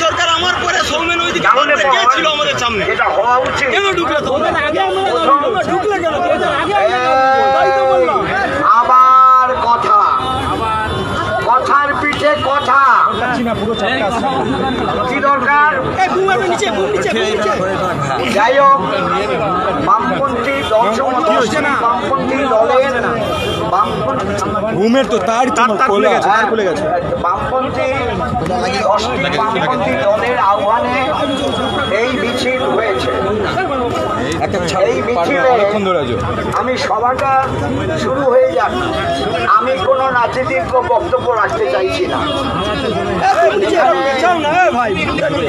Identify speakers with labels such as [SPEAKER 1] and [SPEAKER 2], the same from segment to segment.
[SPEAKER 1] সরকার আমার পরে সৌমেন ওইদিকে ছিল আমাদের সামনে,
[SPEAKER 2] এটা হওয়া উচিত। আবার কথার পিঠে কথা, কি দরকার? যাই হোক, বামপন্থী বামপন্থী দলের
[SPEAKER 3] ঘুমের তো তার খুলে গেছে।
[SPEAKER 2] বামপন্থী 10টি বামপন্থী দলের আহ্বানে এই মিছিল হয়েছে। এই মিছিলে আমি সভাটা শুরু হয়ে যাক, আমি কোনো রাজনীতিক বক্তব্য রাখতে চাইছি না।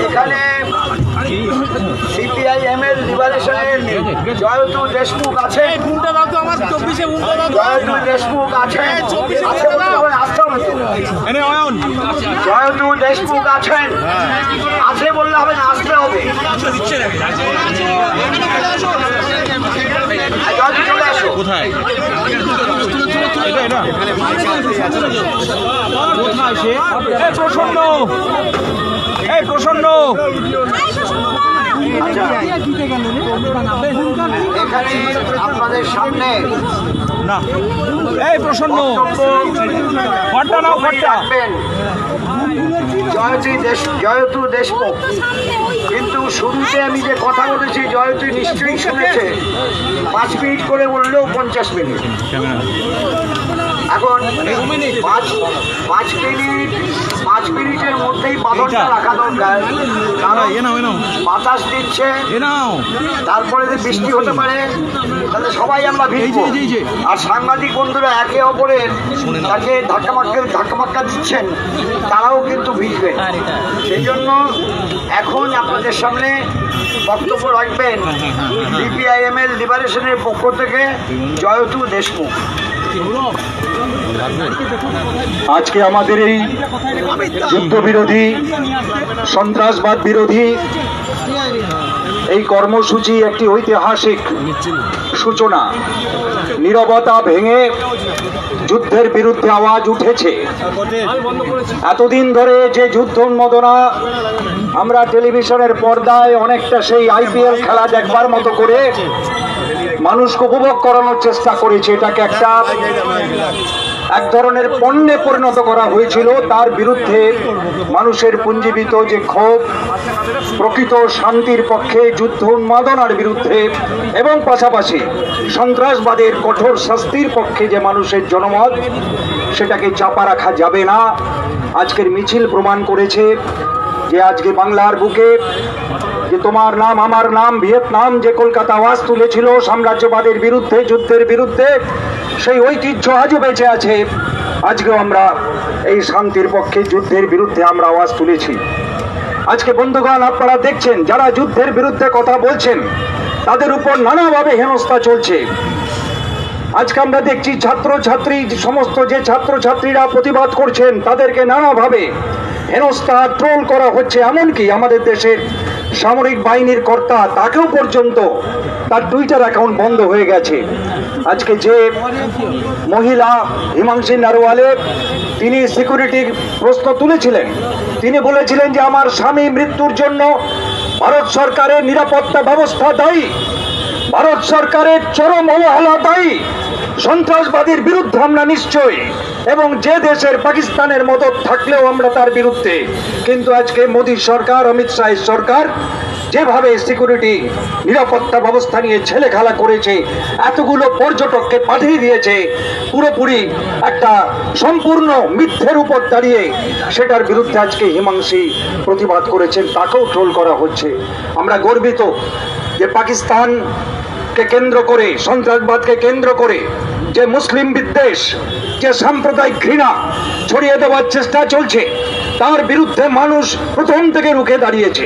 [SPEAKER 2] এখানে সিপিআইএমএল লিবারেশনের জয়তু দেশমুখ আছে, জয়তু দেশমুখ আছেন, জয়তু দেশমুখ আছেন, আছে বললে হবে না, আসতে হবে। চলে আসো।
[SPEAKER 3] কোথায় প্রসন্ন, এই প্রসন্ন
[SPEAKER 2] এখানে আপনাদের সামনে
[SPEAKER 3] না, এই প্রসন্ন ঘরটা নাও, ঘরটা
[SPEAKER 2] জয়তু দেশমুখ। কিন্তু শুরুতে আমি যে কথা বলেছি জয়তু নিশ্চয়ই শুনেছে, 5 মিনিট করে বললেও 50 মিনিট। এখন 5 মিনিটের মধ্যেই বাঁধনটা রাখা দরকার, কারণ বাতাস দিচ্ছে, তারপরে যে বৃষ্টি হতে পারে, তাহলে সবাই আমরা ভিজবো। আর সাংবাদিক বন্ধুরা একে অপরের তাকে ধাক্কা দিচ্ছেন, তারাও কিন্তু ভিজবেন। সেই জন্য এখন আপনাদের সামনে বক্তব্য রাখবেন সিপিআইএমএল লিবারেশনের পক্ষ থেকে জয়তু দেশমুখ।
[SPEAKER 4] আজকে আমাদের এই যুদ্ধবিরোধী, সন্ত্রাসবাদ বিরোধী এই কর্মসূচি একটি ঐতিহাসিক সূচনা। নীরবতা ভেঙে যুদ্ধের বিরুদ্ধে আওয়াজ উঠেছে। এতদিন ধরে যে যুদ্ধ উন্মাদনা আমরা টেলিভিশনের পর্দায় অনেকটা সেই আইপিএল খেলা দেখবার মতো করে মানুষকে উপভোগ করানোর চেষ্টা করেছে, এটাকে এক ধরনের পণ্যে পরিণত করা হয়েছিল। তার বিরুদ্ধে মানুষের পুঞ্জীবিত যে ক্ষোভ, প্রকৃত শান্তির পক্ষে, যুদ্ধ উন্মাদনার বিরুদ্ধে এবং পাশাপাশি সন্ত্রাসবাদের কঠোর শাস্তির পক্ষে যে মানুষের জনমত, সেটাকে চাপা রাখা যাবে না। আজকের মিছিল প্রমাণ করেছে যে আজকে বাংলার বুকে যে তোমার নাম আমার নাম ভিয়েতনাম যে কলকাতা আওয়াজ তুলেছিল সাম্রাজ্যবাদের বিরুদ্ধে, যুদ্ধের বিরুদ্ধে, সেই ঐতিহ্য আজও বেঁচে আছে। আজকেও আমরা এই শান্তির পক্ষে, যুদ্ধের বিরুদ্ধে আমরা আওয়াজ তুলেছি। আজকে বন্ধুগণ, আপনারা দেখছেন যারা যুদ্ধের বিরুদ্ধে কথা বলছেন তাদের উপর নানাভাবে হেনস্থা চলছে। আজকে আমরা দেখছি ছাত্রছাত্রী, সমস্ত যে ছাত্রছাত্রীরা প্রতিবাদ করছেন তাদেরকে নানাভাবে হেনস্থা, ট্রোল করা হচ্ছে। এমনকি আমাদের দেশের সামরিক বাহিনীর কর্তা, তাকেও পর্যন্ত তার টুইটার অ্যাকাউন্ট বন্ধ হয়ে গেছে। আজকে যে মহিলা হিমাংশী নারওয়ালে, তিনি সিকিউরিটির প্রশ্ন তুলেছিলেন, তিনি বলেছিলেন যে আমার স্বামী মৃত্যুর জন্য ভারত সরকারের নিরাপত্তা ব্যবস্থা দায়ী, ভারত সরকারের চরম অবহেলা দায়ী। সন্ত্রাসবাদীর বিরুদ্ধে আমরা নিশ্চয়ই, এবং যে দেশের পাকিস্তানের মদত থাকলেও আমরা তার বিরুদ্ধে। কিন্তু আজকে মোদী সরকার, অমিত শাহের সরকার যেভাবে সিকিউরিটি নিরাপত্তা ব্যবস্থা নিয়ে ছেলে খেলা করেছে, এতগুলো পর্যটককে পাঠিয়ে দিয়েছে পুরোপুরি একটা সম্পূর্ণ মিথ্যের উপর দাঁড়িয়ে, সেটার বিরুদ্ধে আজকে হিমাংশী প্রতিবাদ করেছেন, তাকেও ট্রোল করা হচ্ছে। আমরা গর্বিত যে পাকিস্তানকে কেন্দ্র করে, সন্ত্রাসবাদকে কেন্দ্র করে যে মুসলিম বিদ্বেষ, যে সাম্প্রদায়িক ঘৃণা ছড়িয়ে দেওয়ার চেষ্টা চলছে, তার বিরুদ্ধে মানুষ প্রথম থেকে রুখে দাঁড়িয়েছে।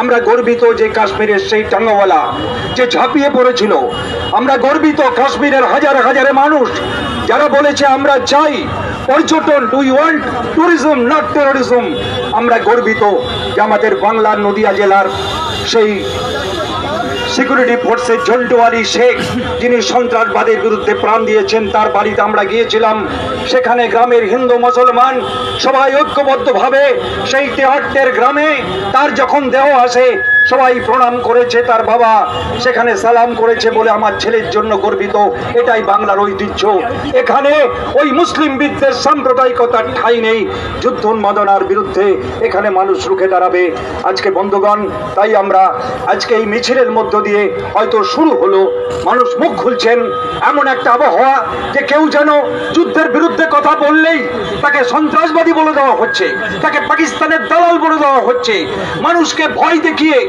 [SPEAKER 4] আমরা গর্বিত যে কাশ্মীরের সেই টাঙ্গাওয়ালা যে ঝাঁপিয়ে পড়েছিল, আমরা গর্বিত কাশ্মীরের হাজার হাজারে মানুষ যারা বলেছে আমরা চাই পর্যটন, do you want tourism not terrorism. আমরা গর্বিত যে আমাদের বাংলার নদিয়া জেলার সেই সিকিউরিটি ফোর্সের জন্টু আলী শেখ, যিনি সন্ত্রাসবাদের বিরুদ্ধে প্রাণ দিয়েছেন, তার বাড়িতে আমরা গিয়েছিলাম। সেখানে গ্রামের হিন্দু মুসলমান সবাই ঐক্যবদ্ধভাবে সেই 73 গ্রামে তার যখন দেহ আসে সবাই প্রণাম করেছে, তার বাবা সেখানে সালাম করেছে বলে আমার ছেলের জন্য গর্বিত। এটাই বাংলার ঐতিহ্য। এখানে ওই মুসলিম বিদ্বেষ সাম্প্রদায়িকতার ঠাঁই নেই। যুদ্ধ উন্মাদনার বিরুদ্ধে এখানে মানুষ রুখে দাঁড়াবে। আজকে বন্ধুগণ, তাই আমরা আজকে এই মিছিলের মধ্য দিয়ে হয়তো শুরু হলো, মানুষ মুখ খুলছেন, এমন একটা আবহাওয়া যে কেউ যেন যুদ্ধের বিরুদ্ধে কথা বললেই তাকে সন্ত্রাসবাদী বলে দেওয়া হচ্ছে, তাকে পাকিস্তানের দালাল বলে দেওয়া হচ্ছে। মানুষকে ভয় দেখিয়ে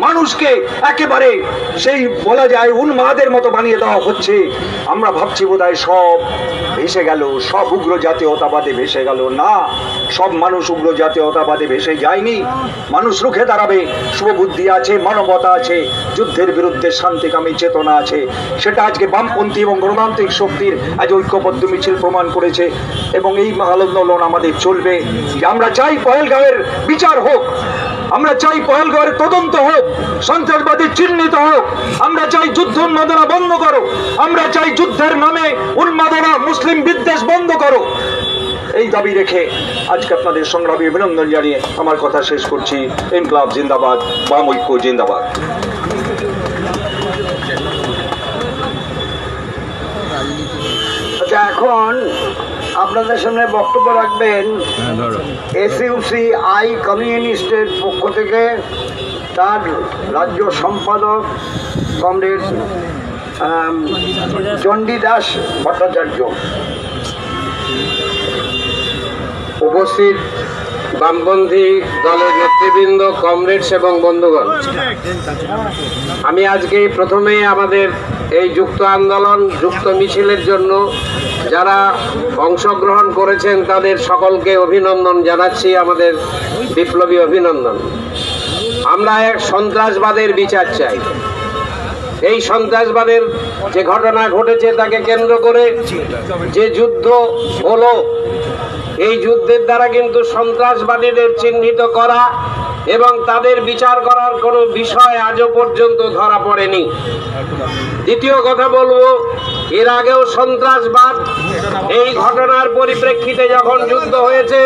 [SPEAKER 4] মানুষকে একেবারে সেই বলা যায় উন্মাদের মতো বানিয়ে দেওয়া হচ্ছে। আমরা ভাবছি বোধহয় সব ভেসে গেল, সব উগ্র জাতীয়তাবাদে ভেসে গেল। না, সব মানুষ উগ্র জাতীয়তাবাদে ভেসে যায়নি। মানুষ রুখে দাঁড়াবে, শুভবুদ্ধি আছে, মানবতা আছে, যুদ্ধের বিরুদ্ধে শান্তিকামী চেতনা আছে। সেটা আজকে বামপন্থী এবং গণতান্ত্রিক শক্তির আজ ঐক্যবদ্ধ মিছিল প্রমাণ করেছে। এবং এই আন্দোলন আমাদের চলবে যে আমরা চাই পহেলগাঁওয়ের বিচার হোক, আমরা চাই পহেলগাঁওয়ের তদন্ত হোক, সন্ত্রাসবাদী চিহ্নিত হোক, আমরা চাই যুদ্ধ উন্মাদনা বন্ধ করো, আমরা চাই যুদ্ধের নামে উন্মাদনা মুসলিম বিদ্বেষ বন্ধ করো। এই দাবি রেখে আজকে আপনাদের সংগ্রামী অভিনন্দন জানিয়ে আমার কথা শেষ করছি। ইনকলাব জিন্দাবাদ, বাম ঐক্য জিন্দাবাদ।
[SPEAKER 2] আচ্ছা, এখন আপনাদের সামনে বক্তব্য রাখবেন এসইউসি আই কমিউনিস্টের পক্ষ থেকে তার রাজ্য সম্পাদক কমরেড চণ্ডীদাস ভট্টাচার্য।
[SPEAKER 5] উপস্থিত বামপন্থী দলের নেতৃবৃন্দ, কমরেডস এবং বন্ধুগণ, আমি আজকে প্রথমে আমাদের এই যুক্ত আন্দোলন, যুক্ত মিছিলের জন্য যারা অংশগ্রহণ করেছেন তাদের সকলকে অভিনন্দন জানাচ্ছি, আমাদের বিপ্লবী অভিনন্দন। আমরা এক সন্ত্রাসবাদের বিচার চাই। এই সন্ত্রাসবাদের যে ঘটনা ঘটেছে তাকে কেন্দ্র করে যে যুদ্ধ হলো, এই যুদ্ধের দ্বারা কিন্তু সন্ত্রাসবাদীদের চিহ্নিত করা এবং তাদের বিচার করার কোনো বিষয় আজও পর্যন্ত ধরা পড়েনি। দ্বিতীয় কথা বলবো, এর আগেও সন্ত্রাসবাদ এই ঘটনার পরিপ্রেক্ষিতে যখন যুদ্ধ হয়েছে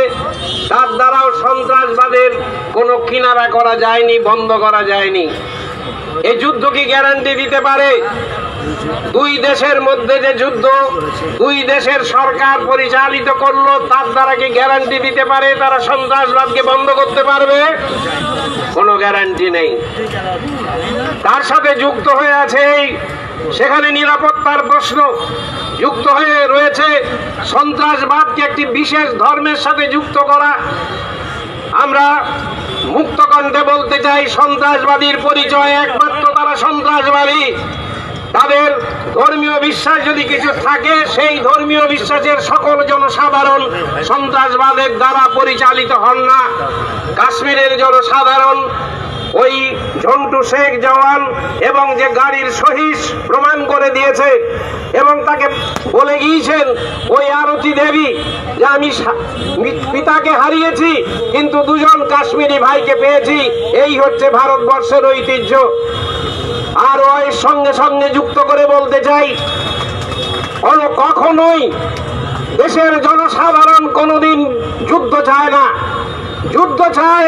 [SPEAKER 5] তার দ্বারাও সন্ত্রাসবাদের কোনো কিনারা করা যায়নি, বন্ধ করা যায়নি। এই যুদ্ধ কি গ্যারান্টি দিতে পারে দুই দেশের মধ্যে যে যুদ্ধ দুই দেশের সরকার পরিচালিত করলো তার দ্বারা কি গ্যারান্টি দিতে পারে তারা সন্ত্রাসবাদকে বন্ধ করতে পারবে? কোনো গ্যারান্টি নেই। তার সাথে যুক্ত হয়ে আছে সেখানে নিরাপত্তার প্রশ্ন, যুক্ত হয়ে রয়েছে সন্ত্রাসবাদকে একটি বিশেষ ধর্মের সাথে যুক্ত করা। আমরা মুক্ত কণ্ঠে বলতে চাই, সন্ত্রাসবাদীর পরিচয় একমাত্র তারা সন্ত্রাসবাদী। তাদের ধর্মীয় বিশ্বাস যদি কিছু থাকে, সেই ধর্মীয় বিশ্বাসের সকল জনসাধারণ সন্ত্রাসবাদের দ্বারা পরিচালিত হন না। কাশ্মীরের জনসাধারণ ওই ঝন্টু শেখ জওয়ান এবং যে গাড়ির সহিস প্রমাণ করে দিয়েছে এবং তাকে বলে গিয়েছেন ওই আরতি দেবী যে আমি পিতাকে হারিয়েছি কিন্তু দুজন কাশ্মীরি ভাইকে পেয়েছি। এই হচ্ছে ভারতবর্ষের ঐতিহ্য। আর ওই সঙ্গে সঙ্গে যুক্ত করে বলতে চাই, কখনোই দেশের জনসাধারণ কোনোদিন যুদ্ধ চায় না, যুদ্ধ চায়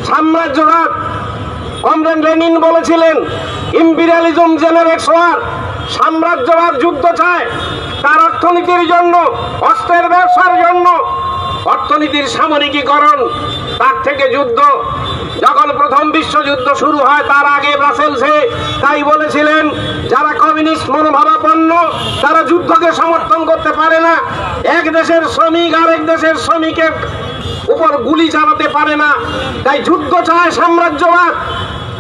[SPEAKER 5] সাম্রাজ্যবাদ। কমরেড লেনিন বলেছিলেন, ইম্পিরিয়ালিজম জেনারেটস ওয়ার, সাম্রাজ্যবাদ যুদ্ধ চায় তার অর্থনীতির জন্য, অস্ত্রের ব্যবসার জন্য। অর্থনীতির সামরিকীকরণ, তার থেকে যুদ্ধ। যখন প্রথম বিশ্বযুদ্ধ শুরু হয় তার আগে ব্রাসেলসে তাই বলেছিলেন, যারা কমিউনিস্ট মনোভাবাপন্ন তারা যুদ্ধকে সমর্থন করতে পারে না। এক দেশের শ্রমিক আরেক দেশের শ্রমিকের উপর গুলি চালাতে পারে না। তাই যুদ্ধ চায় সাম্রাজ্যবাদ,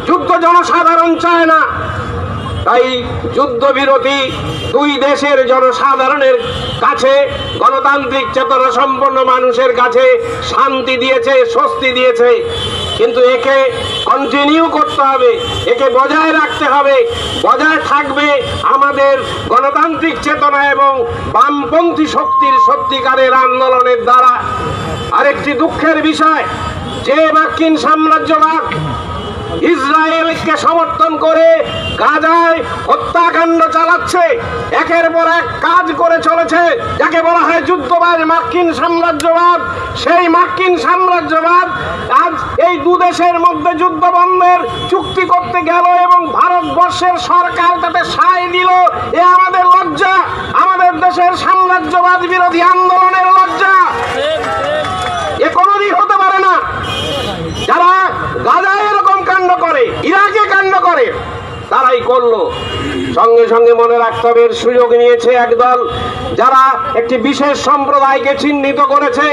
[SPEAKER 5] যুদ্ধ জনসাধারণ চায় না। তাই যুদ্ধবিরতি দুই দেশের জনসাধারণের কাছে, গণতান্ত্রিক চেতনা সম্পন্ন মানুষের কাছে শান্তি দিয়েছে, স্বস্তি দিয়েছে। কিন্তু একে কন্টিনিউ করতে হবে, একে বজায় রাখতে হবে। বজায় থাকবে আমাদের গণতান্ত্রিক চেতনা এবং বামপন্থী শক্তির সত্যিকারের আন্দোলনের দ্বারা। আরেকটি দুঃখের বিষয়, যে মার্কিন সাম্রাজ্যবাদ ইসরায়েলকে সমর্থন করে গাজায় হত্যাকাণ্ড চালাচ্ছে, একের পর এক কাজ করে চলেছে, যাকে বলা হয় যুদ্ধবাজ মার্কিন সাম্রাজ্যবাদ। সেই মার্কিন সাম্রাজ্যবাদ আজ এই দু দেশের মধ্যে যুদ্ধ বন্ধের চুক্তি করতে গেল এবং ভারতবর্ষের সরকার তাতে সায় দিল। এ আমাদের লজ্জা, আমাদের দেশের সাম্রাজ্যবাদ বিরোধী আন্দোলনের লজ্জা। এ কোনোদিন হতে পারে না। যারা গাজায় এরকম কাণ্ড করে, ইরাকে কাণ্ড করে, তারাই করলো। সঙ্গে সঙ্গে মনে রাখতে হবে সুযোগ নিয়েছে একদল, যারা একটি বিশেষ সম্প্রদায়কে চিহ্নিত করেছে,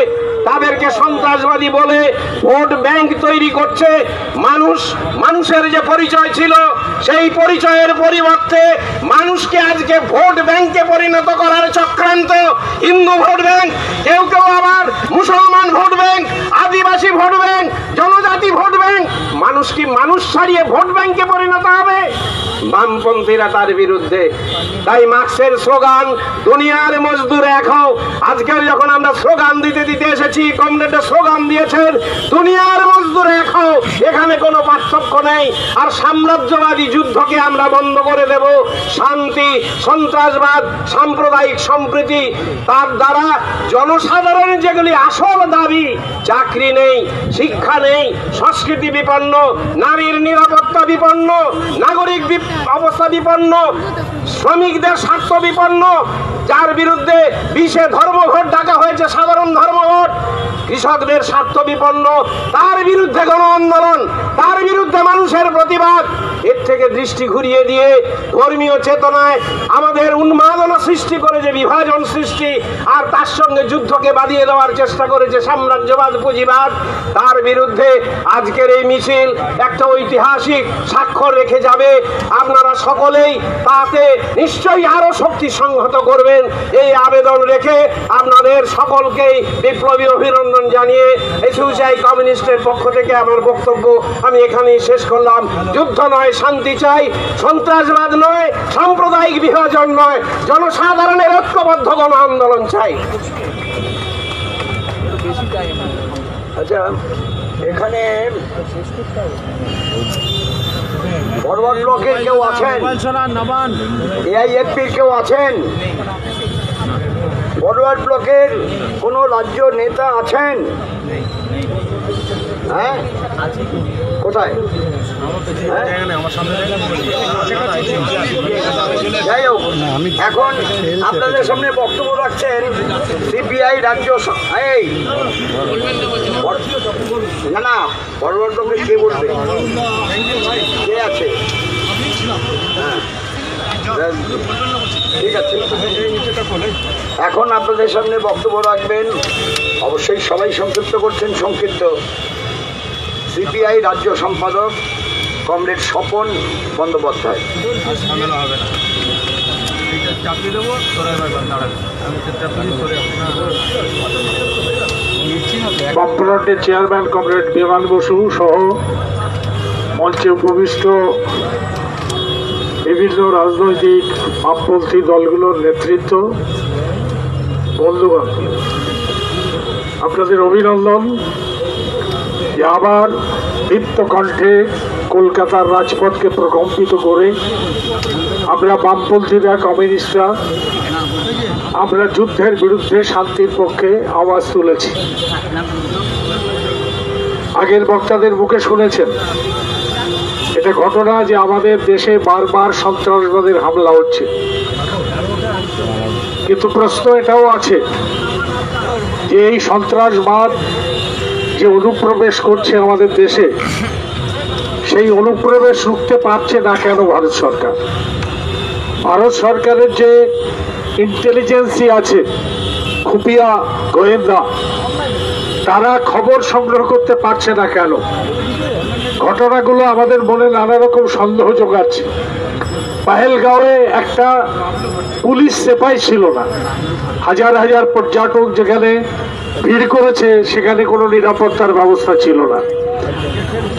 [SPEAKER 5] তাদেরকে সন্ত্রাসবাদী বলে ভোট ব্যাংক তৈরি করছে। মানুষের যে পরিচয় ছিল সেই পরিচয়ের পরিবর্তে মানুষকে আজকে ভোট ব্যাংকে পরিণত করার চক্রান্ত। হিন্দু ভোট ব্যাংক, কেউ কেউ আবার মুসলমান ভোট ব্যাংক, আদিবাসী ভোট ব্যাংক, জনজাতি ভোট ব্যাংক। মানুষ কি মানুষ ছাড়িয়ে ভোট ব্যাংকে পরিণত হবে? বামপন্থীরা তার বিরুদ্ধে। তাই মার্ক্সের স্লোগান দুনিয়ার মজদুর এক হও। আজকাল যখন আমরা স্লোগান দিতে এসেছি, কমরেডরা স্লোগান দিয়েছেন দুনিয়ার মজদুর এক হও, এখানে কোনো পার্থক্য নেই। আর সাম্রাজ্যবাদী যুদ্ধকে আমরা বন্ধ করে দেব। শান্তি, সন্ত্রাসবাদ, সাম্প্রদায়িক সম্প্রীতি, তার দ্বারা জনসাধারণের যেগুলি আসল দাবি, চাকরি নেই, শিক্ষা নেই, সংস্কৃতি বিপন্ন, নারীর নিরাপত্তা বিপন্ন, নাগরিক অবস্থা বিপন্ন, শ্রমিকদের স্বার্থ বিপন্ন, যার বিরুদ্ধে 20 ধর্মঘট ডাকা হয়েছে, সাধারণ ধর্মঘট, কৃষকদের স্বার্থ বিপন্ন, তার বিরুদ্ধে গণ আন্দোলন, তার বিরুদ্ধে মানুষের প্রতিবাদ। এর থেকে দৃষ্টি ঘুরিয়ে দিয়ে ধর্মীয় চেতনায় আমাদের উন্মাদনা সৃষ্টি করে যে বিভাজন সৃষ্টি, আর তার সঙ্গে যুদ্ধকে বাঁধিয়ে দেওয়ার চেষ্টা করেছে সাম্রাজ্যবাদ, পুঁজিবাদ, তার বিরুদ্ধে আজকের এই মিছিল একটা ঐতিহাসিক স্বাক্ষর রেখে যাবে। আপনারা সকলেই তাতে নিশ্চয়ই আরো শক্তি সংহত করবেন, এই আবেদন রেখে আপনাদের সকলকেই বিপ্লবী অভিনন্দন জানিয়ে এসইউসিআই কমিউনিস্টের পক্ষ থেকে আমার বক্তব্য আমি এখানেই শেষ করলাম। যুদ্ধ নয়, শান্তি চাই, সন্ত্রাসবাদ নয়, সাম্প্রদায়িক বিভাজন নয়, জনসাধারণের ঐক্যবদ্ধ গণ আন্দোলন চাই।
[SPEAKER 2] আচ্ছা, এখানে ফরওয়ার্ড ব্লকের কেউ আছেন? এআইএফপির কেউ আছেন? ফরওয়ার্ড ব্লকের কোনো রাজ্য নেতা আছেন? হ্যাঁ, কোথায়? যাই হোক, এখন আপনাদের সামনে বক্তব্য রাখছেন সিপিআই রাজ্য। না না, ফরওয়ার্ড ব্লকে কে বলবে? কে আছে? ঠিক আছে, এখন আপনাদের সামনে বক্তব্য রাখবেন, অবশ্যই সবাই সংক্ষিপ্ত করছেন, সংক্ষিপ্ত, সিপিআই রাজ্য সম্পাদক কমরেড স্বপন বন্দ্যোপাধ্যায়।
[SPEAKER 4] বামফ্রন্টের চেয়ারম্যান কমরেড বিমান বসু সহ মঞ্চে উপবিষ্ট বিভিন্ন রাজনৈতিক বামপন্থী দলগুলোর নেতৃত্ব, বন্ধুগণ, আপনাদের অভিনন্দন যে আবার দীপ্ত কণ্ঠে কলকাতার রাজপথকে প্রকম্পিত করে আমরা বামপন্থীরা, কমিউনিস্টরা, আমরা যুদ্ধের বিরুদ্ধে শান্তির পক্ষে আওয়াজ তুলেছি। আগের বক্তাদের মুখে শুনেছেন এটা ঘটনা যে আমাদের দেশে বারবার সন্ত্রাসবাদের হামলা হচ্ছে, কিন্তু প্রশ্ন এটাও আছে যে এই সন্ত্রাসবাদ যে অনুপ্রবেশ করছে আমাদের দেশে, সেই অনুপ্রবেশ রুখতে পারছে না কেন ভারত সরকার? ভারত সরকারের যে ইন্টেলিজেন্সি আছে, খুফিয়া গোয়েন্দা, তারা খবর সংগ্রহ করতে পারছে না কেন? ঘটনাগুলো আমাদের মনে নানা রকম সন্দেহ জোগাচ্ছে। পাহেলগাঁওয়ে একটা পুলিশ সেপাই ছিল না, হাজার হাজার পর্যটক যেখানে ভিড় করেছে সেখানে কোনো নিরাপত্তার ব্যবস্থা ছিল না।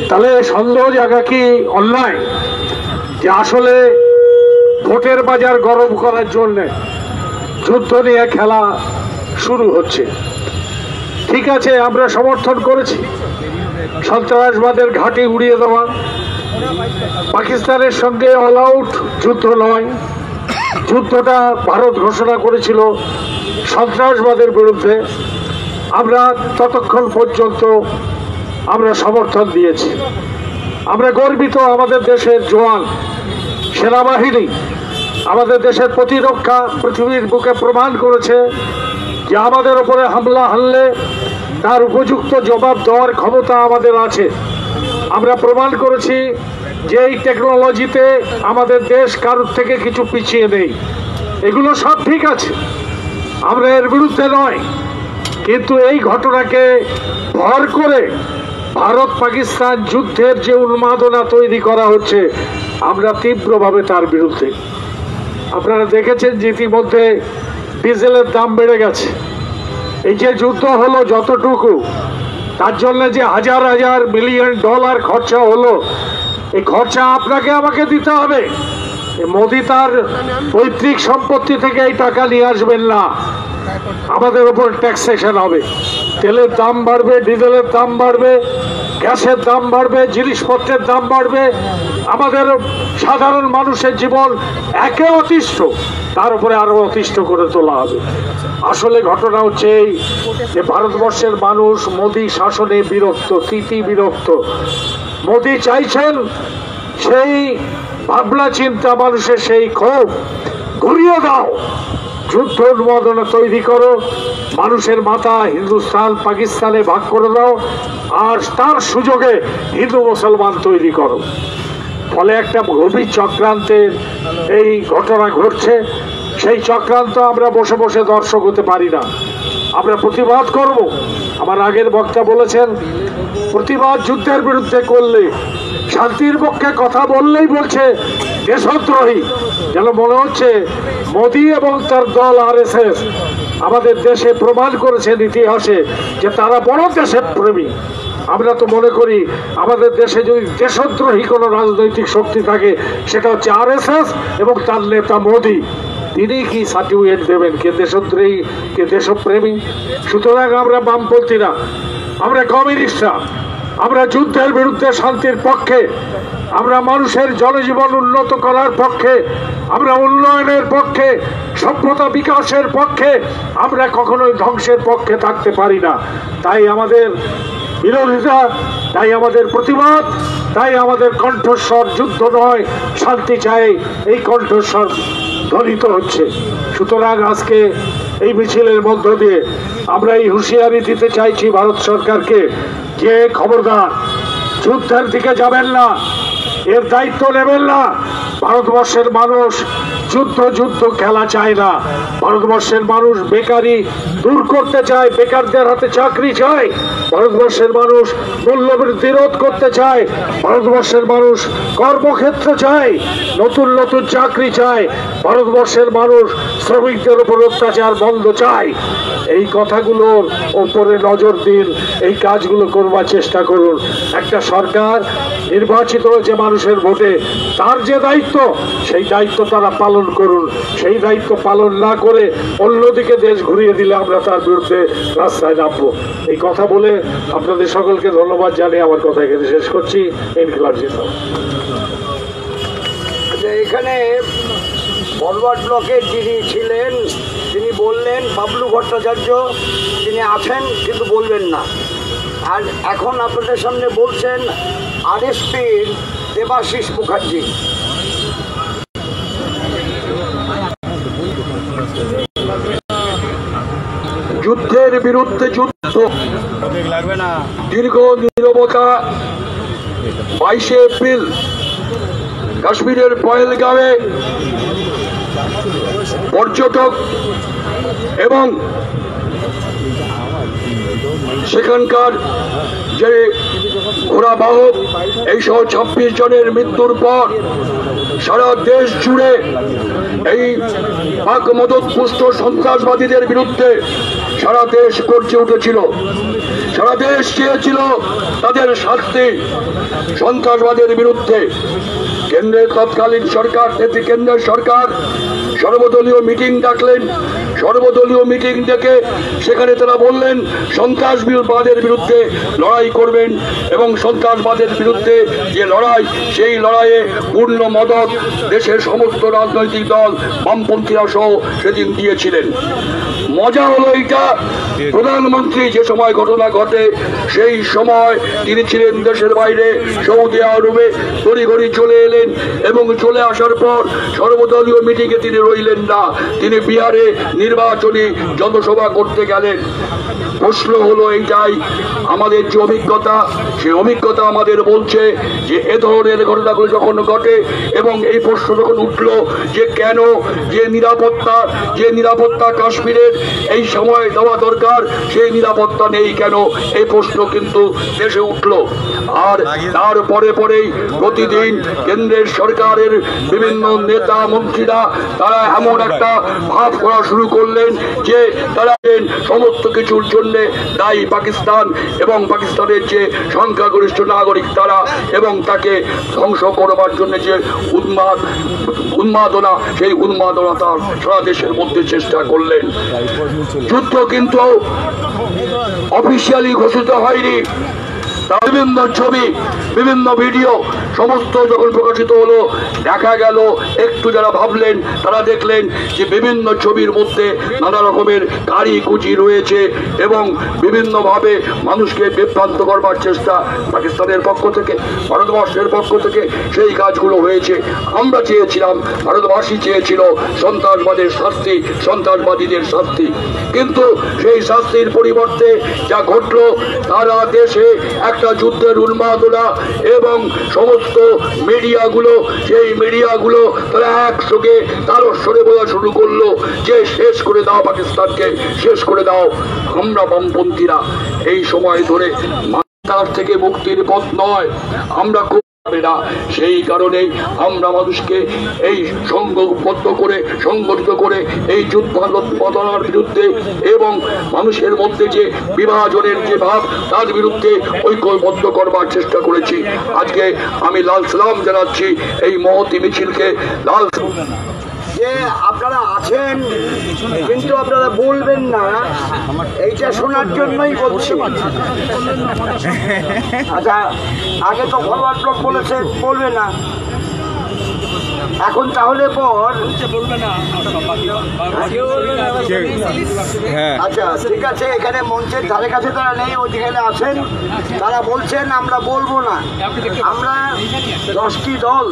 [SPEAKER 4] তাহলে সন্দেহ জায়গা কি অন্যায় যে আসলে ভোটের বাজার গরম করার জন্য যুদ্ধ নিয়ে খেলা শুরু হচ্ছে? ঠিক আছে, আমরা সমর্থন করেছি সন্ত্রাসবাদের ঘাঁটি উড়িয়ে দেওয়া, পাকিস্তানের সঙ্গে অল আউট যুদ্ধ নয়, যুদ্ধটা ভারত ঘোষণা করেছিল সন্ত্রাসবাদের বিরুদ্ধে। আমরা ততক্ষণ পর্যন্ত আমরা সমর্থন দিয়েছি। আমরা গর্বিত, আমাদের দেশের জওয়ান, সেনাবাহিনী, আমাদের দেশের প্রতিরক্ষা পৃথিবীর বুকে প্রমাণ করেছে যে আমাদের উপরে হামলা হানলে তার উপযুক্ত জবাব দেওয়ার ক্ষমতা আমাদের আছে। আমরা প্রমাণ করেছি যে এই টেকনোলজিতে আমাদের দেশ কারোর থেকে কিছু পিছিয়ে নেই। এগুলো সব ঠিক আছে, আমরা এর বিরুদ্ধে নয়, কিন্তু এই ঘটনাকে ভর করে ভারত পাকিস্তান যুদ্ধের যে উন্মাদনা তৈরি করা হচ্ছে, আমরা তীব্রভাবে তার বিরুদ্ধে। আপনারা দেখেছেন যে ইতিমধ্যে ডিজেলের দাম বেড়ে গেছে। এই যে যুদ্ধ হলো যতটুকু, তার জন্য যে হাজার হাজার মিলিয়ন ডলার খরচা হলো, এই খরচা আপনাকে আমাকে দিতে হবে। মোদি তার পৈতৃক সম্পত্তি থেকে এই টাকা নিয়ে আসবেন না, আমাদের উপর ট্যাক্সেশন হবে। তেলের দাম বাড়বে, ডিজেলের দাম বাড়বে, গ্যাসের দাম বাড়বে, জিনিসপত্রের দাম বাড়বে, আমাদের সাধারণ মানুষের জীবন একে অতিষ্ঠ, তার উপরে আরো অতিষ্ঠ করে তোলা হবে। আসলে ঘটনা হচ্ছে এই যে ভারতবর্ষের মানুষ মোদি শাসনে বিরক্ত, তিতি বিরক্ত। মোদি চাইছেন সেই ভাবনা চিন্তা, মানুষের সেই ক্ষোভ ঘুরিয়ে দাও, যুদ্ধ উন্মাদনা তৈরি করো, মানুষের মাথা হিন্দুস্তান পাকিস্তানে ভাগ করে দাও, আর তার সুযোগে হিন্দু মুসলমান তৈরি করো। ফলে একটা গভীর চক্রান্তের এই ঘটনা ঘটছে। সেই চক্রান্ত আমরা বসে বসে দর্শক হতে পারি না, আমরা প্রতিবাদ করব। আমার আগের বক্তা বলেছেন, প্রতিবাদ যুদ্ধের বিরুদ্ধে করলে, শান্তির পক্ষে কথা বললেই বলছে দেশদ্রোহী। যেন মনে হচ্ছে মোদি এবং তার দল আরএসএস আমাদের দেশে প্রমাণ করেছেন ইতিহাসে যে তারা বড় দেশের প্রেমী। আমরা তো মনে করি আমাদের দেশে যদি দেশদ্রোহী কোনো রাজনৈতিক শক্তি থাকে, সেটা হচ্ছে আরএসএস এবং তার নেতা মোদি। তিনি কি সার্টিফিকেট দেবেন কে দেশদ্রোহী কে দেশপ্রেমী? সুতরাং আমরা বামপন্থীরা, আমরা কমিউনিস্টরা, আমরা যুদ্ধের বিরুদ্ধে, শান্তির পক্ষে, আমরা মানুষের জনজীবন উন্নত করার পক্ষে, আমরা উন্নয়নের পক্ষে, সভ্যতা বিকাশের পক্ষে, আমরা কখনোই ধ্বংসের পক্ষে থাকতে পারি না। তাই আমাদের বিরোধিতা, তাই আমাদের প্রতিবাদ, তাই আমাদের কণ্ঠস্বর যুদ্ধ নয় শান্তি চাই, এই কণ্ঠস্বর ধ্বনিত হচ্ছে। সুতরাং আজকে এই মিছিলের মধ্য দিয়ে আমরা এই হুঁশিয়ারি দিতে চাইছি ভারত সরকারকে যে খবরদার যুদ্ধের দিকে যাবেন না, এর দায়িত্ব নেবেন না। ভারতবর্ষের মানুষ যুদ্ধ খেলা চায় না। ভারতবর্ষের মানুষ বেকারি দূর করতে চায়, বেকারদের হাতে চাকরি চায়। ভারতবর্ষের মানুষ মূল্যবৃদ্ধি রোধ করতে চায়। ভারতবর্ষের মানুষ কর্মক্ষেত্র চায়, নতুন নতুন চাকরি চায়। ভারতবর্ষের মানুষ শ্রমিকদের উপর অত্যাচার বন্ধ চায়। এই কথাগুলোর ওপরে নজর দিন, এই কাজগুলো করবার চেষ্টা করুন। একটা সরকার নির্বাচিত হয়েছে মানুষের ভোটে, তার যে দায়িত্ব, সেই দায়িত্ব তারা পালন করুন। সেই দায়িত্ব পালন না করে অন্যদিকে দেশ ঘুরিয়ে দিলে আমরা তার বিরুদ্ধে রাস্তায় নামবো। এই কথা বলে আপনাদের সকলকে ধন্যবাদ জানিয়ে আমার কথা এখানে শেষ করছি। ইনকিলাব জিন্দাবাদ।
[SPEAKER 2] এখানে ফরওয়ার্ড ব্লকের যিনি ছিলেন তিনি বললেন, বাবলু ভট্টাচার্য, তিনি আছেন কিন্তু বলবেন না। আর এখন আপনাদের সামনে বলছেন আরএসপির দেবাশিস মুখার্জি।
[SPEAKER 4] যুদ্ধের বিরুদ্ধে যুদ্ধ, দীর্ঘ নীরবতা। 22 এপ্রিল কাশ্মীরের পহেলগাঁওয়ে পর্যটক এবং সেখানকার যে ঘোড়াবাহক এইসহ 26 জনের মৃত্যুর পর সারা দেশ জুড়ে এই পাক মদতপুষ্ট সন্ত্রাসবাদীদের বিরুদ্ধে সারা দেশ গর্জে উঠেছিল। সারা দেশ চেয়েছিল তাদের শাস্তি। সন্ত্রাসবাদের বিরুদ্ধে
[SPEAKER 6] কেন্দ্রের তৎকালীন সরকার থেকে কেন্দ্রের সরকার সর্বদলীয় মিটিং ডাকলেন। সর্বদলীয় মিটিং ডেকে সেখানে তারা বললেন সন্ত্রাসবাদের বিরুদ্ধে লড়াই করবেন এবং সন্ত্রাসবাদের বিরুদ্ধে যে লড়াই, সেই লড়াইয়ে পূর্ণ মদত দেশের সমস্ত রাজনৈতিক দল, বামপন্থীরা সহ সেদিন দিয়েছিলেন। মজা হলো এইটা, প্রধানমন্ত্রী যে সময় ঘটনা ঘটে সেই সময় তিনি ছিলেন দেশের বাইরে সৌদি আরবে, তড়িঘড়ি চলে এলেন এবং চলে আসার পর সর্বদলীয় মিটিংয়ে তিনি রইলেন না, তিনি বিহারে নির্বাচনী জনসভা করতে গেলেন। প্রশ্ন হলো এইটাই, আমাদের যে অভিজ্ঞতা, সেই অভিজ্ঞতা আমাদের বলছে যে এ ধরনের ঘটনাগুলো যখন ঘটে এবং এই প্রশ্ন যখন উঠল যে কেন যে নিরাপত্তা কাশ্মীরের এই সময় দেওয়া দরকার সেই নিরাপত্তা নেই কেন, এই প্রশ্ন কিন্তু দেশে উঠল। আর তারপরে পরেই প্রতিদিন কেন্দ্রের সরকারের বিভিন্ন নেতা মন্ত্রীরা তারা এমন একটা ভাব করা শুরু করলেন যে তারা সমস্ত কিছুর জন্য দায়ী পাকিস্তান এবং পাকিস্তানের যে সংখ্যাগরিষ্ঠ নাগরিক তারা, এবং তাকে ধ্বংস করবার জন্য যে উন্মাদনা, সেই উন্মাদনা তার সারা দেশের মধ্যে চেষ্টা করলেন। যুদ্ধ কিন্তু অফিসিয়ালি ঘোষিত হয়নি, বিভিন্ন ছবি, বিভিন্ন ভিডিও সমস্ত যখন প্রকাশিত হলো, দেখা গেল একটু যারা ভাবলেন তারা দেখলেন যে বিভিন্ন ছবির মধ্যে নানা রকমের কারিকুচি রয়েছে এবং বিভিন্নভাবে মানুষকে বিভ্রান্ত করবার চেষ্টা পাকিস্তানের পক্ষ থেকে, ভারতবর্ষের পক্ষ থেকে সেই কাজগুলো হয়েছে। আমরা চেয়েছিলাম, ভারতবাসী চেয়েছিল সন্ত্রাসবাদের শাস্তি, সন্ত্রাসবাদীদের শাস্তি, কিন্তু সেই শাস্তির পরিবর্তে যা ঘটল তারা দেশে একটা যুদ্ধের উন্মাদনা এবং সমস্ত মিডিয়াগুলো, সেই মিডিয়াগুলো তারা একসঙ্গে তারস্বরে বলা শুরু করলো যে শেষ করে দাও পাকিস্তানকে, শেষ করে দাও। আমরা বামপন্থীরা এই সময় ধরে তার থেকে মুক্তির পথ নয়, আমরা না, সেই কারণেই আমরা মানুষকে এই সংগঠিত করে এই যুদ্ধার বিরুদ্ধে এবং মানুষের মধ্যে যে বিভাজনের যে ভাব তার বিরুদ্ধে ঐক্যবদ্ধ করবার চেষ্টা করেছি। আজকে আমি লাল সালাম জানাচ্ছি এই মহতি মিছিলকে। লাল
[SPEAKER 2] যে আপনারা আছেন কিন্তু আপনারা বলবেন না, এইটা শোনার জন্যই বলছি। আচ্ছা, আগে তো ফরওয়ার্ড ব্লক বলেছে বলবে না, এখন তাহলে পর আচ্ছা ঠিক আছে, এখানে মঞ্চের ধারে কাছে তারা নেই, ও যেখানে আছেন তারা বলছেন আমরা বলবো না। আমরা 10টি দল,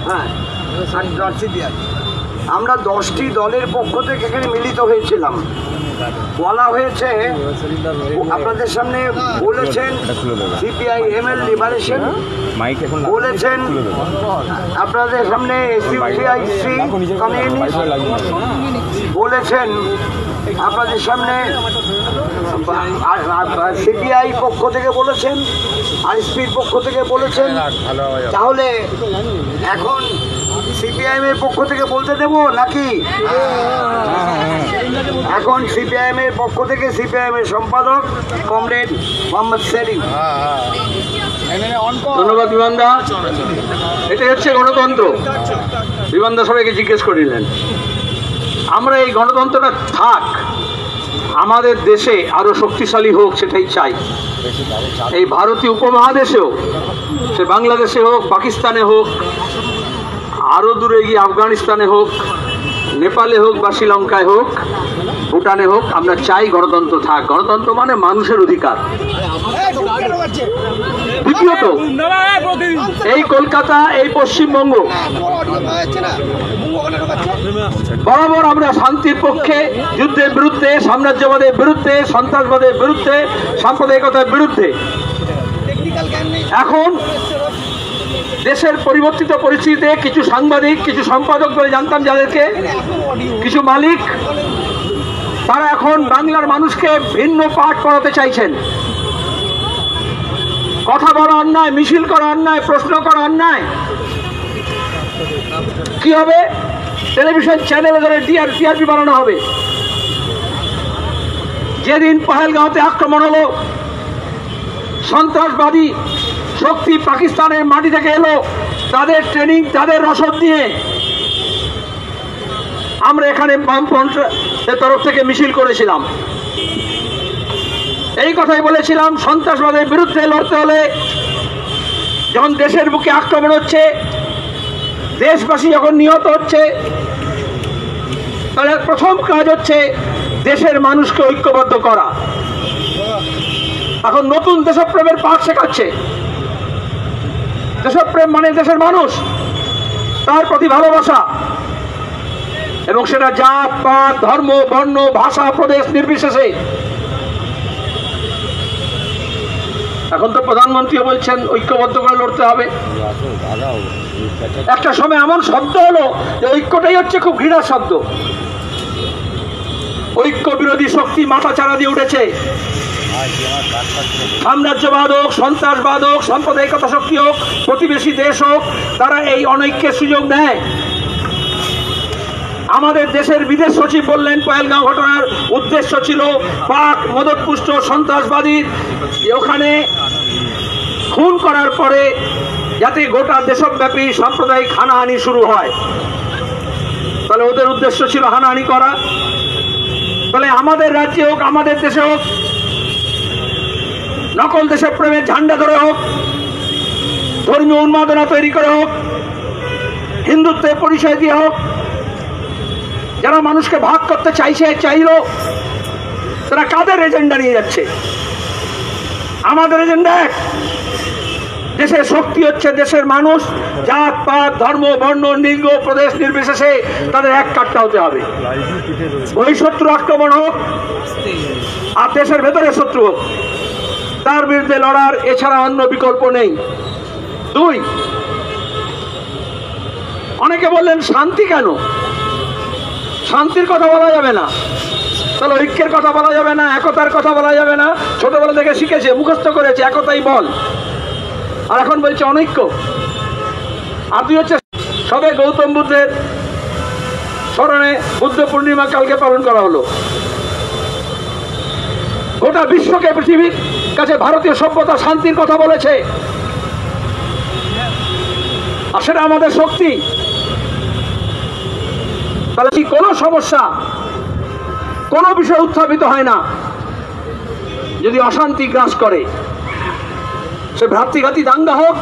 [SPEAKER 2] হ্যাঁ আমরা 10টি দলের পক্ষ থেকে এখানে মিলিত হয়েছিলাম। বলা হয়েছে, আপনাদের সামনে বলেছেন সিপিআইএম এর লিবারেশন, বলেছেন আপনাদের সামনে এসইউসিআইসি কমিউনিস্ট, বলেছেন আপনাদের সামনে সিপিআই পক্ষ থেকে বলেছেন, আইএসপির পক্ষ থেকে বলেছেন। তাহলে এখন সিপিআইএম এর পক্ষ থেকে বলতে দেব নাকি? এখন সিপিআইএম এর পক্ষ থেকে সিপিআইএম এর সম্পাদক কমরেড মোহাম্মদ সেলিম।
[SPEAKER 5] ধন্যবাদ বিমানদা। এটা হচ্ছে গণতন্ত্র। বিমানদা সবাইকে জিজ্ঞেস করিলেন, আমরা এই গণতন্ত্রটা থাক, আমাদের দেশে আরো শক্তিশালী হোক সেটাই চাই। এই ভারতীয় উপমহাদেশেও, সে বাংলাদেশে হোক, পাকিস্তানে হোক, আরো দূরে গিয়ে আফগানিস্তানে হোক, নেপালে হোক বা শ্রীলঙ্কায় হোক, ভুটানে হোক, আমরা চাই গণতন্ত্র থাক। গণতন্ত্র মানে মানুষের অধিকার। দ্বিতীয়ত, এই কলকাতা, এই পশ্চিমবঙ্গ বরাবর আমরা শান্তির পক্ষে, যুদ্ধের বিরুদ্ধে, সাম্রাজ্যবাদের বিরুদ্ধে, সন্ত্রাসবাদের বিরুদ্ধে, সাম্প্রদায়িকতার বিরুদ্ধে। এখন দেশের পরিবর্তিত পরিস্থিতিতে কিছু সাংবাদিক, কিছু সম্পাদক বলে জানতাম যাদেরকে, কিছু মালিক, তারা এখন বাংলার মানুষকে ভিন্ন পাঠ পড়াতে চাইছেন। কথা বলা অন্যায়, মিছিল করা অন্যায়, প্রশ্ন করা অন্যায়। কি হবে? টেলিভিশন চ্যানেলে ধরে টিআরপি বানানো হবে। যেদিন পহেলগাঁওতে আক্রমণ হলো, সন্ত্রাসবাদী শক্তি পাকিস্তানের মাটি থেকে এলো,
[SPEAKER 7] তাদের ট্রেনিং, তাদের রসদ দিয়ে আমরা এখানে বামফ্রন্টের তরফ থেকে মিছিল করেছিলাম। এই কথাই বলেছিলাম, সন্ত্রাসবাদের বিরুদ্ধে লড়তে হলে যখন দেশের বুকে আক্রমণ হচ্ছে, দেশবাসী যখন নিহত হচ্ছে, তাহলে প্রথম কাজ হচ্ছে দেশের মানুষকে ঐক্যবদ্ধ করা। এখন নতুন দেশপ্রেমের পাঠ শেখাচ্ছে। দেশপ্রেম মানে দেশের মানুষ, তার প্রতি ভালোবাসা, এবং সেটা জাত পাত ধর্ম বর্ণ ভাষা প্রদেশ নির্বিশেষে। এখন তো প্রধানমন্ত্রীও বলছেন ঐক্যবদ্ধ করে লড়তে হবে। একটা সময় এমন শব্দ হলো যে ঐক্যটাই হচ্ছে খুব ঘৃণার শব্দ। ঐক্য বিরোধী শক্তি মাথা চাড়া দিয়ে উঠেছে। সাম্রাজ্যবাদ হোক, সন্ত্রাসবাদ হোক, সাম্প্রদায়িকতা শক্তি হোক, প্রতিবেশী দেশ হোক, তারা এই অনৈক্যের সুযোগ নেয়। আমাদের দেশের বিদেশ সচিব বললেন পহেলগাঁও ঘটনার উদ্দেশ্য ছিল পাক মদতপুষ্ট সন্ত্রাসবাদীর ওখানে খুন করার পরে যাতে গোটা দেশব্যাপী সাম্প্রদায়িক হানাহানি শুরু হয়। তাহলে ওদের উদ্দেশ্য ছিল হানাহানি করা। তাহলে আমাদের রাজ্যে হোক, আমাদের দেশে হোক, নকল দেশপ্রেমের ঝান্ডা ধরে হোক, ধর্মীয় উন্মাদনা তৈরি করে হোক, হিন্দুত্বের পরিচয় দিয়ে হোক, যারা মানুষকে ভাগ করতে চাইল, তারা কাদের এজেন্ডা নিয়ে যাচ্ছে? আমাদের এজেন্ডা এক। দেশের শক্তি হচ্ছে দেশের মানুষ, জাত পাত ধর্ম বর্ণ লিঙ্গ প্রদেশ নির্বিশেষে তাদের এক কাট্টা হতে হবে। বহিঃশত্রু আক্রমণ হোক আর দেশের ভেতরে শত্রু হোক, তার বিরুদ্ধে লড়ার এছাড়া অন্য বিকল্প নেই। দুই, অনেকে বললেন শান্তি কেন? শান্তির কথা বলা যাবে না, তাহলে ঐক্যের কথা বলা যাবে না, একতার কথা বলা যাবে না। ছোটবেলা থেকে শিখেছে, মুখস্থ করেছে একতাই বল, আর এখন বলছে অনৈক্য। আর দুই হচ্ছে সবে গৌতম বুদ্ধের স্মরণে বুদ্ধ পূর্ণিমা কালকে পালন করা হলো। গোটা বিশ্বকে, পৃথিবীর কাছে ভারতীয় সভ্যতা শান্তির কথা বলেছে, আর সেটা আমাদের শক্তি। তাহলে কি কোনো সমস্যা, কোনো বিষয় উত্থাপিত হয় না যদি অশান্তি গ্রাস করে? সে ভ্রাতৃঘাতী দাঙ্গা হোক,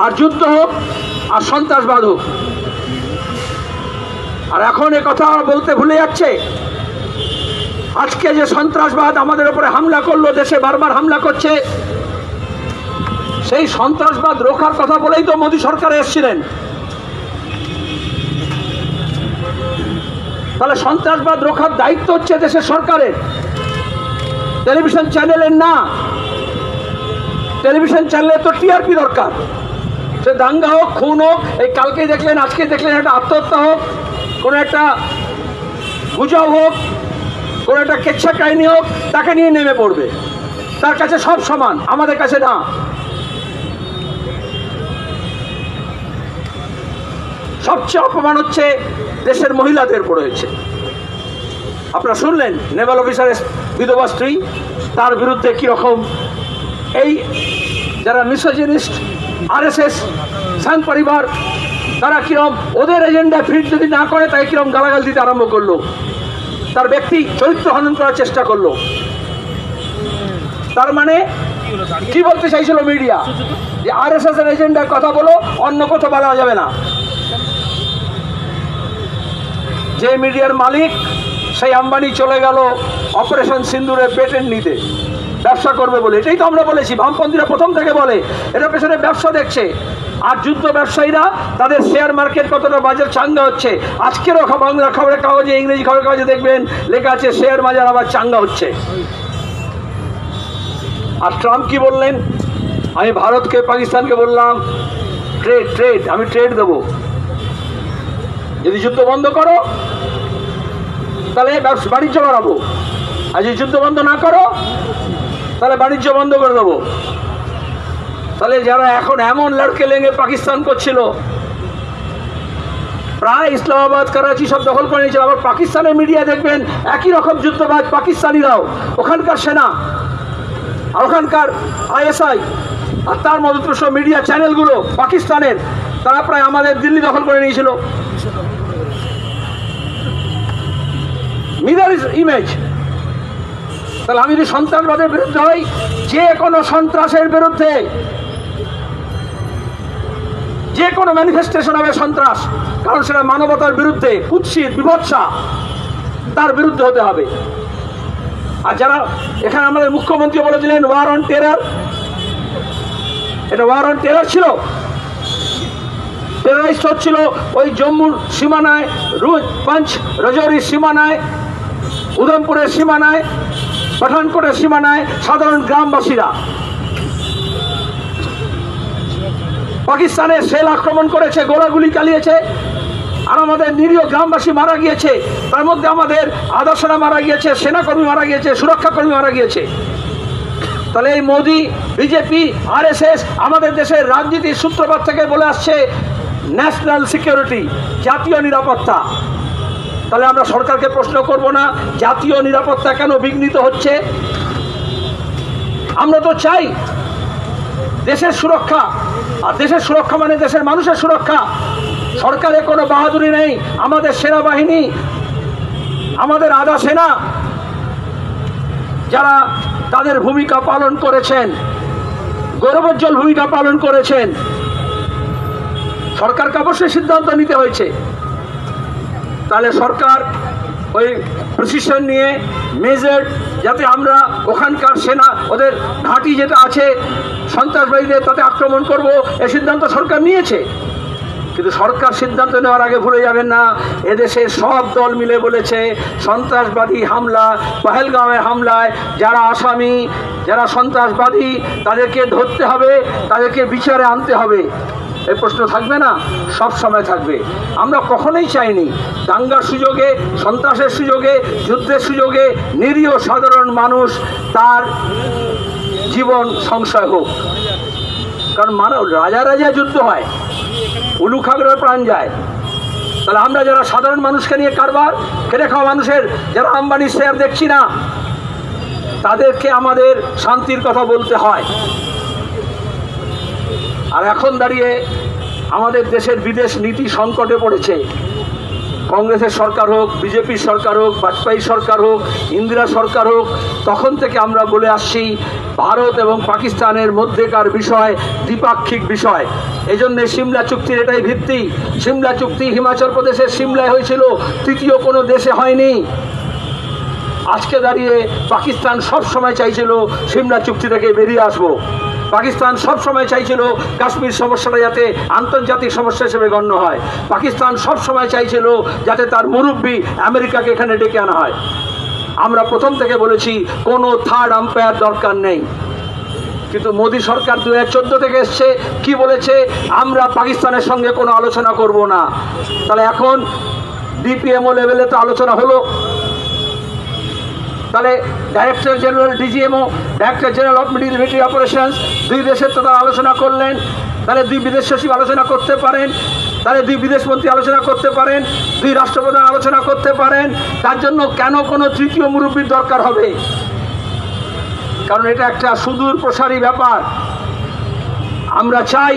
[SPEAKER 7] আর যুদ্ধ হোক, আর সন্ত্রাসবাদ হোক। আর এখন এ কথা বলতে ভুলে যাচ্ছে। আজকে যে সন্ত্রাসবাদ আমাদের উপরে হামলা করলো, দেশে বারবার হামলা করছে, সেই সন্ত্রাসবাদ রোখার কথা বলেই তো মোদী সরকার এসেছিলেন। তাহলে সন্ত্রাসবাদ রোখার দায়িত্ব হচ্ছে দেশের সরকারের, টেলিভিশন চ্যানেলের না। টেলিভিশন চ্যানেলে তো টিআরপি দরকার। সে দাঙ্গা হোক, খুন হোক, এই কালকে দেখলেন আজকে দেখলেন একটা আত্মহত্যা হোক, কোনো একটা গুজব হোক, কোনো একটা কেচ্ছা কাহিনী হোক, তাকে নিয়ে নেমে পড়বে। তার কাছে সব সমান, আমাদের কাছে না। সবচেয়ে অপমান হচ্ছে দেশের মহিলাদের উপর হয়েছে। আপনারা শুনলেন নেভাল অফিসারের বিধবা স্ত্রী, তার বিরুদ্ধে কিরকম এই যারা মিসোজিনিস্ট আরএসএস সংঘ পরিবার, তারা কিরকম ওদের এজেন্ডা ফিট যদি না করে তাই কিরকম গালাগাল দিতে আরম্ভ করলো, তার ব্যক্তি চরিত্র হনন করার চেষ্টা করলো। তার মানে কি বলতে চাইছিল মিডিয়া? যে আরএসএস এর এজেন্ডার কথা বলো, অন্য কথা বলা যাবে না। যে মিডিয়ার মালিক সেই আম্বানি চলে গেল অপারেশন সিন্দুরের পেটেন্ট নিতে, ব্যবসা করবে বলে। এটাই তো আমরা বলেছি, বামপন্থীরা প্রথম থেকে বলে এটা পেছনে ব্যবসা দেখছে। আর যুদ্ধ ব্যবসায়ীরা তাদের শেয়ার মার্কেট কতটা বাজার চাঙ্গা হচ্ছে। আজকেরও বাংলা খবরের কাগজে, ইংরেজি খবরের কাগজে দেখবেন লেখা আছে শেয়ার বাজার আবার চাঙ্গা হচ্ছে। আর ট্রাম্প কি বললেন? আমি ভারতকে পাকিস্তানকে বললাম ট্রেড আমি ট্রেড দেবো, যদি যুদ্ধ বন্ধ করো তাহলে বাণিজ্য বাড়াবো, আর যদি যুদ্ধ বন্ধ না করো তাহলে বাণিজ্য বন্ধ করে দেবো। তাহলে যারা এখন এমন লড়কে লেগে পাকিস্তান করছিল, প্রায় ইসলামাবাদ করাচি সব দখল করে নিয়েছিল, আবার পাকিস্তানের মিডিয়া দেখবেন একই রকম যুদ্ধবাজ পাকিস্তানিরাও, ওখানকার সেনা আর ওখানকার আইএসআই আর তার মধ্যে মিডিয়া চ্যানেলগুলো পাকিস্তানের, তারা প্রায় আমাদের দিল্লি দখল করে নিয়েছিল। Mirror image. তাহলে আমি যদি সন্ত্রাসবাদের বিরুদ্ধে হই, যে কোনো সন্ত্রাসের বিরুদ্ধে, যে কোনো ম্যানিফেস্টেশন হবে সন্ত্রাস, কারণ সেটা মানবতার বিরুদ্ধে, কুৎসিত, বিভৎসা, তার বিরুদ্ধে হতে হবে। আর যারা এখানে আমাদের মুখ্যমন্ত্রী বলেছিলেন ওয়ার অন টেরর, এটা ওয়ার অন টেরর ছিল। টেররিস্ট হচ্ছিল ওই জম্মুর সীমানায়, পাঞ্চ রাজৌরির সীমানায়, উধমপুরের সীমানায়, পাঠানকোটের সীমানায় সাধারণ গ্রামবাসীরা। পাকিস্তানে সেল আক্রমণ করেছে, গোলাগুলি চালিয়েছে, আর আমাদের নিরীহ গ্রামবাসী মারা গিয়েছে। তার মধ্যে আমাদের আদর্শরা মারা গিয়েছে, সেনাকর্মী মারা গিয়েছে, সুরক্ষাকর্মী মারা গিয়েছে। তাহলে এই মোদি, বিজেপি, আরএসএস আমাদের দেশের রাজনীতির সূত্রপাত থেকে বলে আসছে ন্যাশনাল সিকিউরিটি, জাতীয় নিরাপত্তা। তাহলে আমরা সরকারকে প্রশ্ন করব না জাতীয় নিরাপত্তা কেন বিঘ্নিত হচ্ছে? আমরা তো চাই দেশের সুরক্ষা, আর দেশের সুরক্ষা মানে দেশের মানুষের সুরক্ষা। সরকারের কোনো বাহাদুরি নেই। আমাদের সেনাবাহিনী, আমাদের আধা সেনা যারা তাদের ভূমিকা পালন করেছেন, গৌরবোজ্জ্বল ভূমিকা পালন করেছেন, সরকারকে অবশ্যই সিদ্ধান্ত নিতে হয়েছে। তাহলে সরকার ওই প্রিসিশন নিয়ে মেজার, যাতে আমরা ওখানকার সেনা, ওদের ঘাঁটি যেটা আছে সন্ত্রাসবাদীদের, তাতে আক্রমণ করব, এই সিদ্ধান্ত সরকার নিয়েছে। কিন্তু সরকার সিদ্ধান্ত নেওয়ার আগে ভুলে যাবেন না, এদেশের সব দল মিলে বলেছে সন্ত্রাসবাদী হামলা, পহেলগাঁওয়ের হামলায় যারা আসামি, যারা সন্ত্রাসবাদী, তাদেরকে ধরতে হবে, তাদেরকে বিচারে আনতে হবে। এই প্রশ্ন থাকবে না? সব সময় থাকবে। আমরা কখনোই চাইনি দাঙ্গার সুযোগে, সন্ত্রাসের সুযোগে, যুদ্ধের সুযোগে নিরীহ সাধারণ মানুষ তার জীবন সংশয় হোক। কারণ রাজা রাজা যুদ্ধ হয়, উলু খাগড়ার প্রাণ যায়। তাহলে আমরা যারা সাধারণ মানুষকে নিয়ে কারবার, খেটে খাওয়া মানুষের, যারা আম্বানি শেয়ার দেখছি না, তাদেরকে আমাদের শান্তির কথা বলতে হয়। আর এখন দাঁড়িয়ে আমাদের দেশের বিদেশ নীতি সংকটে পড়েছে। কংগ্রেসের সরকার হোক, বিজেপির সরকার হোক, বাজপেয়ী সরকার হোক, ইন্দিরা সরকার হোক, তখন থেকে আমরা বলে আসছি ভারত এবং পাকিস্তানের মধ্যেকার বিষয় দ্বিপাক্ষিক বিষয়। এজন্য সিমলা চুক্তির এটাই ভিত্তি। সিমলা চুক্তি হিমাচল প্রদেশের সিমলায় হয়েছিল, তৃতীয় কোনো দেশে হয়নি। আজকে দাঁড়িয়ে পাকিস্তান সব সময় চাইছিল সিমলা চুক্তি থেকে বেরিয়ে আসবো। পাকিস্তান সব সময় চাইছিল কাশ্মীর সমস্যাটা যাতে আন্তর্জাতিক সমস্যা হিসেবে গণ্য হয়। পাকিস্তান সব সময় চাইছিল যাতে তার মুরব্বী আমেরিকাকে এখানে ডেকে আনা হয়। আমরা প্রথম থেকে বলেছি কোনো থার্ড আম্পায়ার দরকার নেই। কিন্তু মোদী সরকার 2014 থেকে এসছে, কি বলেছে? আমরা পাকিস্তানের সঙ্গে কোনো আলোচনা করব না। তাহলে এখন ডিপিএমও লেভেলে তো আলোচনা হলো। তাহলে director general, DGMO, director general of military operations, দুই দেশের তো তারা আলোচনা করলেন। তাহলে দুই বিদেশ সচিব আলোচনা করতে পারেন, তাহলে দুই বিদেশমন্ত্রী আলোচনা করতে পারেন, দুই রাষ্ট্রপ্রধান আলোচনা করতে পারেন। তার জন্য কেন কোনো তৃতীয় মুরব্বীর দরকার হবে? কারণ এটা একটা সুদূর প্রসারী ব্যাপার। আমরা চাই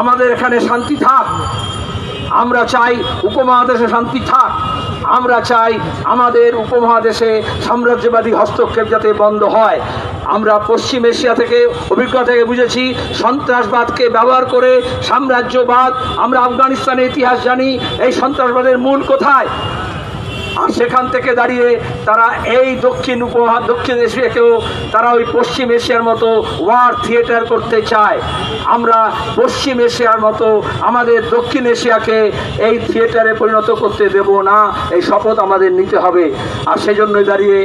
[SPEAKER 7] আমাদের এখানে শান্তি থাক, আমরা চাই উপমহাদেশে শান্তি থাক, আমরা চাই আমাদের উপমহাদেশে সাম্রাজ্যবাদী হস্তক্ষেপ যাতে বন্ধ হয়। আমরা পশ্চিম এশিয়া থেকে অভিজ্ঞতা থেকে বুঝেছি সন্ত্রাসবাদকে ব্যবহার করে সাম্রাজ্যবাদ, আমরা আফগানিস্তানের ইতিহাস জানি, এই সন্ত্রাসবাদের মূল কোথায়। আর সেখান থেকে দাঁড়িয়ে তারা এই দক্ষিণ এশিয়াকেও তারা ওই পশ্চিম এশিয়ার মতো ওয়ার থিয়েটার করতে চায়। আমরা পশ্চিম এশিয়ার মতো আমাদের দক্ষিণ এশিয়াকে এই থিয়েটারে পরিণত করতে দেব না, এই শপথ আমাদের নিতে হবে। আর সেজন্যই দাঁড়িয়ে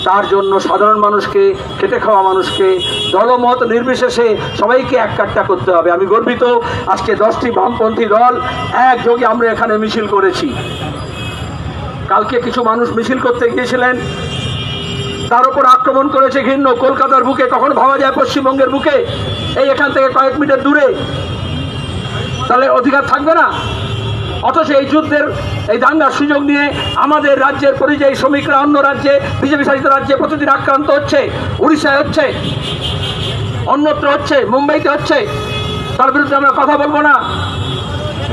[SPEAKER 7] তার জন্য সাধারণ মানুষকে, খেটে খাওয়া মানুষকে, দলমত নির্বিশেষে সবাইকে এক কাট্টা করতে হবে। আমি গর্বিত আজকে 10টি বামপন্থী দল একযোগে আমরা এখানে মিছিল করেছি। কালকে কিছু মানুষ মিছিল করতে গিয়েছিলেন, তার উপর আক্রমণ করেছে ঘৃণ্য। কলকাতার বুকে, কখন ভাবা যায় পশ্চিমবঙ্গের বুকে, এই এখান থেকে কয়েক মিটার দূরে। তাহলে অধিকার থাকবে না? অথচ এই যুদ্ধের, এই দাঙ্গার সুযোগ নিয়ে আমাদের রাজ্যের পরিযায়ী শ্রমিকরা অন্য রাজ্যে, বিজেপি শাসিত রাজ্যে প্রতিদিন আক্রান্ত হচ্ছে। উড়িষ্যায় হচ্ছে, অন্যত্র হচ্ছে, মুম্বাইতে হচ্ছে, তার বিরুদ্ধে আমরা কথা বলবো না।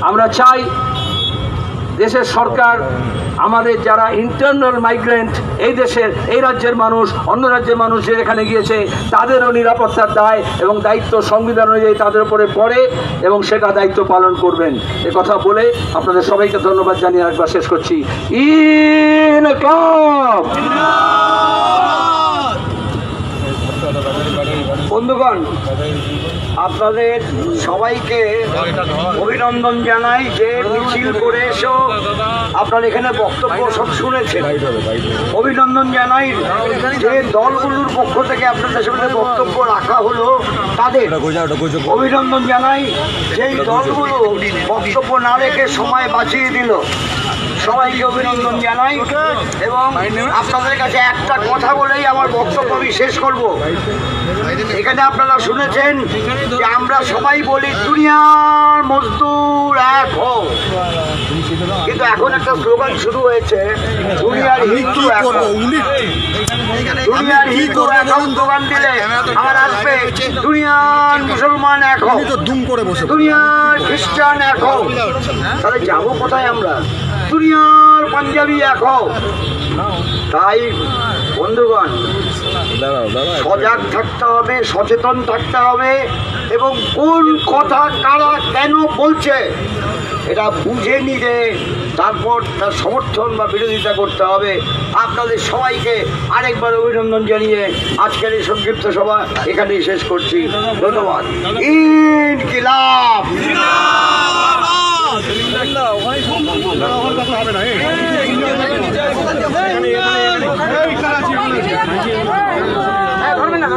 [SPEAKER 7] আমরা চাই দেশের সরকার আমাদের যারা ইন্টারনাল মাইগ্রেন্ট, এই দেশের এই রাজ্যের মানুষ, অন্য রাজ্যের মানুষ যে এখানে গিয়েছে, তাদেরও নিরাপত্তার দায় এবং দায়িত্ব সংবিধান অনুযায়ী তাদের উপরে পড়ে এবং সেটা দায়িত্ব পালন করবেন। এ কথা বলে আপনাদের সবাইকে ধন্যবাদ জানিয়ে একবার শেষ করছি। ইনকলাব।
[SPEAKER 2] বন্ধুগণ, আপনাদের সবাইকে অভিনন্দন জানাই যে মিছিল করে এসো আপনারা এখানে বক্তব্য সব শুনেছেন। অভিনন্দন জানাই যে দলগুলোর পক্ষ থেকে আপনাদের সামনে বক্তব্য রাখা হলো তাদের। অভিনন্দন জানাই যেই দলগুলো বক্তব্য না রেখে সময় বাঁচিয়ে দিল, সবাইকে অভিনন্দন জানাই। এবং আপনাদের কাছে একটা কথা বলেই আমার বক্তব্য আমি শেষ করব। এখানে আপনারা শুনেছেন যে আমরা সবাই বলি দুনিয়ার মজদুর এক হোক, কিন্তু এখন একটা স্লোগান শুরু হয়েছে দুনিয়ার হিন্দু এক হোক। দুনিয়ার হিন্দু এক হোক স্লোগান দিলে আমার আসবে দুনিয়ার মুসলমান এক হোক, দুনিয়ার খ্রিস্টান এক হোক। তাহলে যাবো কোথায় আমরা? দুনিয়ার পাঞ্জাবি এক হোক। তাই বন্ধুগণ, সজাগ থাকতে হবে, সচেতন থাকতে হবে এবং কোন কথা কারা কেন বলছে এটা বুঝে নিয়ে তারপর তার সমর্থন বা বিরোধিতা করতে হবে। আপনাদের সবাইকে আরেকবার অভিনন্দন জানিয়ে আজকের এই সংক্ষিপ্ত সভা এখানেই শেষ করছি। ধন্যবাদ। ইনকিলাব। ধরবেন না